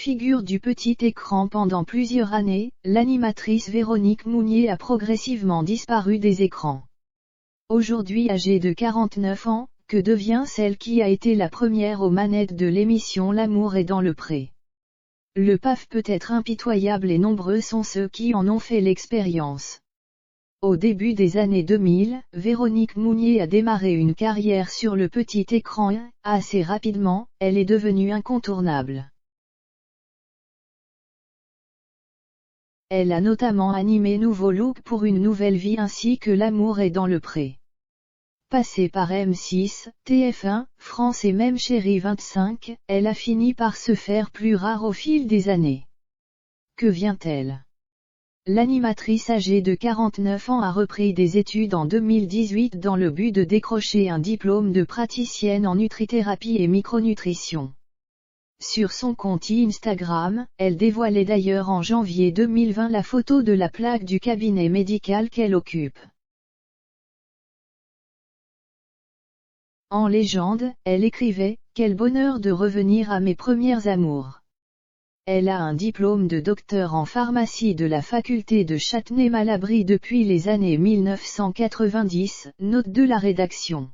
Figure du petit écran pendant plusieurs années, l'animatrice Véronique Mounier a progressivement disparu des écrans. Aujourd'hui âgée de 49 ans, que devient celle qui a été la première aux manettes de l'émission L'amour est dans le pré? Le PAF peut être impitoyable et nombreux sont ceux qui en ont fait l'expérience. Au début des années 2000, Véronique Mounier a démarré une carrière sur le petit écran et, assez rapidement, elle est devenue incontournable. Elle a notamment animé Nouveau Look pour une nouvelle vie ainsi que L'amour est dans le pré. Passée par M6, TF1, France et même Chérie 25, elle a fini par se faire plus rare au fil des années. Que vient-elle? L'animatrice âgée de 49 ans a repris des études en 2018 dans le but de décrocher un diplôme de praticienne en nutrithérapie et micronutrition. Sur son compte Instagram, elle dévoilait d'ailleurs en janvier 2020 la photo de la plaque du cabinet médical qu'elle occupe. En légende, elle écrivait « Quel bonheur de revenir à mes premières amours ». Elle a un diplôme de docteur en pharmacie de la faculté de Châtenay-Malabry depuis les années 1990, note de la rédaction.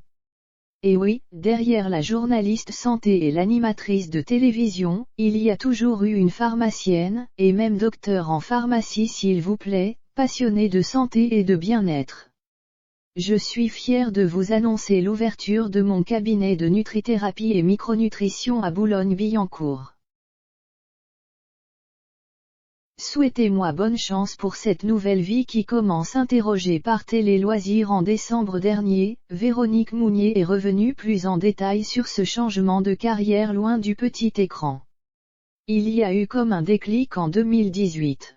Et oui, derrière la journaliste santé et l'animatrice de télévision, il y a toujours eu une pharmacienne, et même docteur en pharmacie s'il vous plaît, passionnée de santé et de bien-être. Je suis fière de vous annoncer l'ouverture de mon cabinet de nutrithérapie et micronutrition à Boulogne-Billancourt. Souhaitez-moi bonne chance pour cette nouvelle vie qui commence. Interrogée par Télé Loisirs en décembre dernier, Véronique Mounier est revenue plus en détail sur ce changement de carrière loin du petit écran. Il y a eu comme un déclic en 2018.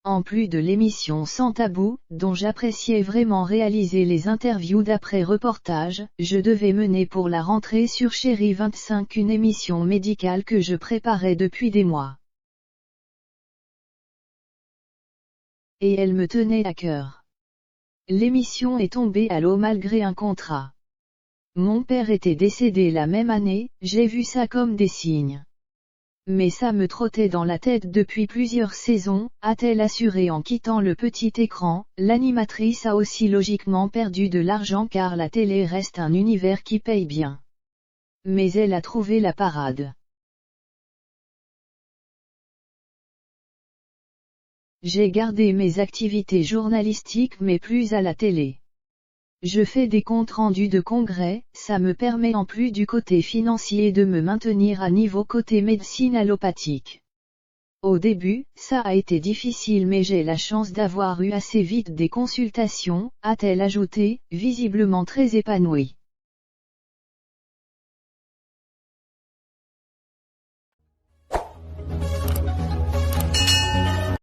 En plus de l'émission Sans Tabou, dont j'appréciais vraiment réaliser les interviews d'après-reportage, je devais mener pour la rentrée sur Chérie 25 une émission médicale que je préparais depuis des mois. Et elle me tenait à cœur. L'émission est tombée à l'eau malgré un contrat. Mon père était décédé la même année, j'ai vu ça comme des signes. Mais ça me trottait dans la tête depuis plusieurs saisons, a-t-elle assuré en quittant le petit écran. L'animatrice a aussi logiquement perdu de l'argent car la télé reste un univers qui paye bien. Mais elle a trouvé la parade. J'ai gardé mes activités journalistiques mais plus à la télé. Je fais des comptes rendus de congrès, ça me permet en plus du côté financier de me maintenir à niveau côté médecine allopathique. Au début, ça a été difficile mais j'ai la chance d'avoir eu assez vite des consultations, a-t-elle ajouté, visiblement très épanouie.